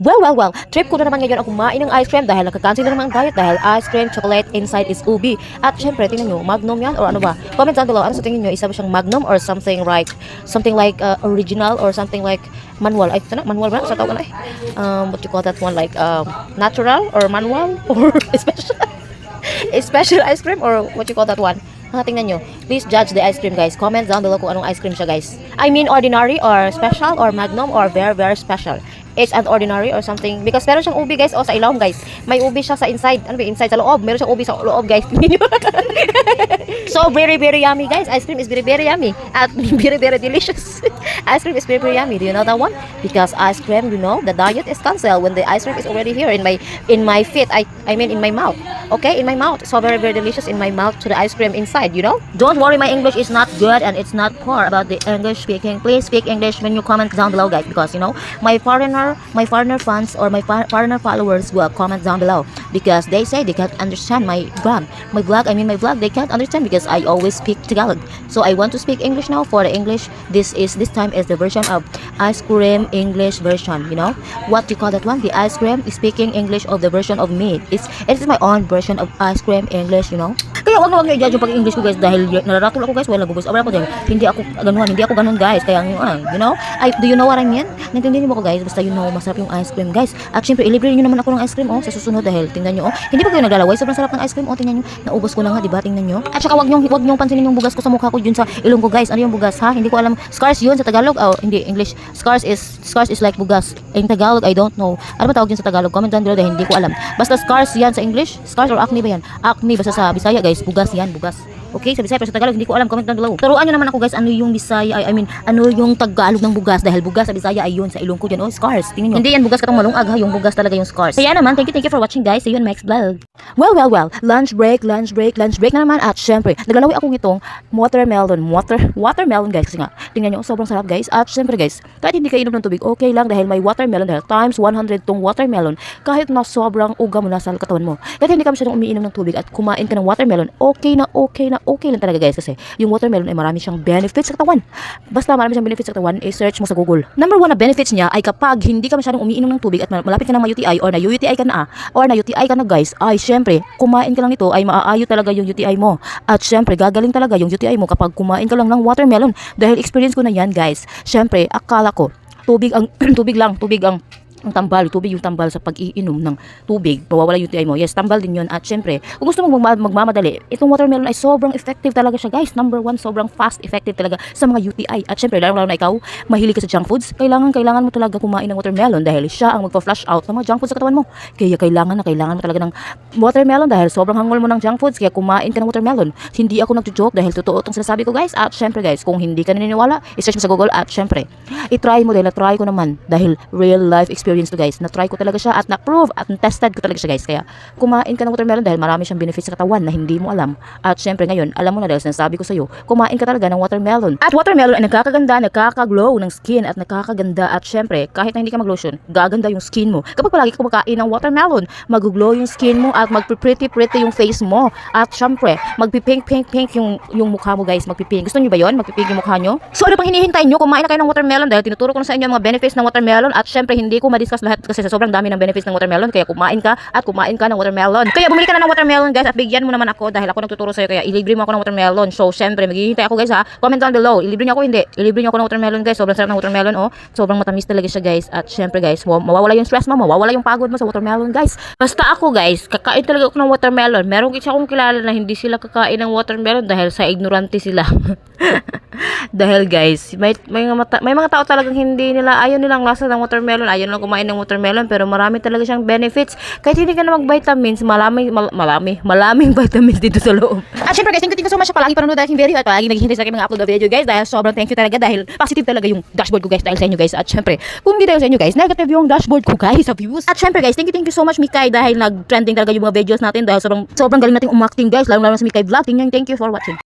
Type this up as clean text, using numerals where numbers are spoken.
Well. Trip ko na naman ngayon ang kumain ng ice cream dahil nagka-cancel na naman ang diet dahil ice cream, chocolate, inside is ubi. At syempre, tingnan nyo, Magnum yan or ano ba? Comment down below, ano sa tingin nyo? Isa ba siyang Magnum or something like original or something like manual? Ay, ito na, manual ba? Sa tawag na what you call that one? Like natural or manual or special? Special ice cream or what you call that one? Tingnan nyo. Please judge the ice cream, guys. Comment down below kung anong ice cream siya, guys. I mean, ordinary or special or magnum or very special. It's an ordinary or something. Because meron siyang ubi, guys. O, sa ilawom, guys. May ubi siya sa inside. Ano ba? Inside, sa loob. Meron siyang ubi sa loob, guys. So, very yummy, guys. Ice cream is very yummy. At very delicious. Ice cream is very yummy. Do you know that one? Because ice cream, you know, the diet is cancelled when the ice cream is already here in my feet. I mean, in my mouth. Okay, in my mouth. So, very delicious in my mouth to the ice cream inside, you know? Don't worry, my English is not good and it's not poor about the English speaking. Please speak English when you comment down below, guys. Because, you know, my foreigner fans or my foreigner followers will comment down below because they say they can't understand my vlog. They can't understand because I always speak Tagalog. So I want to speak English now for the English. This time is the version of ice cream English version. You know what you call that one? The ice cream is speaking English of the version of me. It is my own version of ice cream English. You know. Kaya wag na i-judge yung pag-English ko, guys, dahil nararatol ako, guys, wala gubos ako dahil hindi ako ganun, guys. Kaya you know, do you know what I mean? Naintindihan niyo mo ko, guys, basta you know masarap yung ice cream, guys. At syempre ilibre niyo naman ako ng ice cream sa susunod dahil tingnan niyo hindi pa kayo naglalaway, sobrang sarap ng ice cream tingnan niyo, naubos ko na nga, di ba? Tingnan niyo. At saka wag niyo pansinin yung bugas ko sa mukha ko yun sa ilong ko, guys. Ano yung bugas, ha? Hindi ko alam. Scars yun sa Tagalog. Hindi English. Scars is like bugas. In Tagalog, I don't know. Ano ba tawag yun sa Tagalog? Comment down below dahil hindi ko alam. Basta scars yan sa English. Scars or acne ba yan? Acne basta sa Bisaya, guys. Bugas yan, bugas. Okay, sa Bisaya pero sa Tagalog hindi ko alam. Comment down below. Turuan niyo naman ako, guys, ano yung Bisaya, ano yung Tagalog ng bugas dahil bugas sa Bisaya ay yun sa ilong ko diyan. Scars. Tingnan niyo. Hindi yan bugas katong malungag, ha, yung bugas talaga yung scars. Kaya naman, thank you for watching, guys. See you in my next vlog. Well. Lunch break na naman at syempre, naglalawi ako nitong watermelon, guys, kasi nga tingnan niyo, sobrang sarap, guys. At syempre, guys, kahit hindi ka inom ng tubig, okay lang dahil may watermelon dahil times 100 tong watermelon kahit na sobrang uga mo na sa katawan mo. Kahit hindi ka masyadong umiinom ng tubig at kumain ka ng watermelon, okay lang talaga, guys, kasi yung watermelon ay marami siyang benefits sa katawan. Basta marami siyang benefits sa katawan, i-search mo sa Google. Number 1 na benefits niya ay kapag hindi ka masyadong umiinom ng tubig at malapit ka ng ma-UTI or na-UTI ka na, guys, ay syempre, kumain ka lang nito ay maaayo talaga yung UTI mo. At syempre, gagaling talaga yung UTI mo kapag kumain ka lang ng watermelon. Dahil experience ko na yan, guys. Syempre, akala ko, tubig ang tubig yung tambal sa pag-iinom ng tubig, mawawala yung UTI mo. Yes, tambal din yun. At syempre, kung gusto mong magmamadali, itong watermelon ay sobrang effective talaga siya, guys. Number 1, sobrang fast effective talaga sa mga UTI. At syempre, lalo na ikaw, mahilig ka sa junk foods, kailangan mo talaga kumain ng watermelon dahil siya ang magpa-flush out ng mga junk foods sa katawan mo. Kaya kailangan mo talaga ng watermelon dahil sobrang hangol mo ng junk foods, kaya kumain ka ng watermelon. Hindi ako nagjo-joke dahil totoo itong sinasabi ko, guys. At syempre, guys, kung hindi ka naniniwala, i-search mo sa Google at syempre, i-try mo dahil na-try ko naman dahil real life experience to, guys. Na-try ko talaga siya at na-prove at na-tested ko talaga siya, guys. Kaya kumain ka ng watermelon dahil marami siyang benefits sa katawan na hindi mo alam. At syempre ngayon, alam mo na dahil sinasabi ko sa iyo, kumain ka talaga ng watermelon. At watermelon ay nakakaganda, nakaka-glow ng skin at nakakaganda. At syempre, kahit na hindi ka mag-lotion, gaganda yung skin mo. Kapag palagi ka kumakain ng watermelon, mag-glow yung skin mo at magpi-pretty yung face mo. At syempre, magpi-pink yung mukha mo, guys. Magpi-pink. Gusto niyo ba 'yon? Magpi-pink yung mukha niyo? So ano pang hinihintay niyo? Kumain na kayo ng watermelon dahil tinuturo ko na sa inyo ang mga benefits ng watermelon. At syempre, hindi ko ma-discuss lahat kasi sa sobrang dami ng benefits ng watermelon, kaya kumain ka ng watermelon. Kaya bumili ka na ng watermelon, guys, at bigyan mo naman ako dahil ako nagtuturo sa'yo, kaya ilibre mo ako ng watermelon. So syempre, maghihintay ako, guys, ha. Comment down below, ilibre niyo ako, hindi ilibre niyo ako ng watermelon, guys. Sobrang sarap ng watermelon, sobrang matamis talaga siya, guys. At syempre, guys, mawawala yung stress mo, mawawala yung pagod mo sa watermelon, guys. Basta ako, guys, kakain talaga ako ng watermelon. Meron isa akong kilala na hindi sila kakain ng watermelon dahil sa ignorante sila. Dahil, guys, may mga tao talagang hindi nila, ayaw nilang lasa ng watermelon, ayaw nilang kumain ng watermelon, pero marami talaga siyang benefits. Kahit hindi ka na mag-vitamins, malaming vitamins dito sa loob. At syempre, guys, thank you so much sa palagi panonood aking video at palagi naghihintay sa aking mga upload na video, guys, dahil sobrang thank you talaga dahil positive talaga yung dashboard ko, guys, dahil sa inyo, guys. At syempre, kung hindi dahil sa inyo, guys, negative yung dashboard ko, guys, sa views. At syempre, guys, thank you so much, Mikay, dahil nag-trending talaga yung mga videos natin dahil sobrang galing nating umakting, guys, lalo na sa Mikay Vlog. Thank you for watching.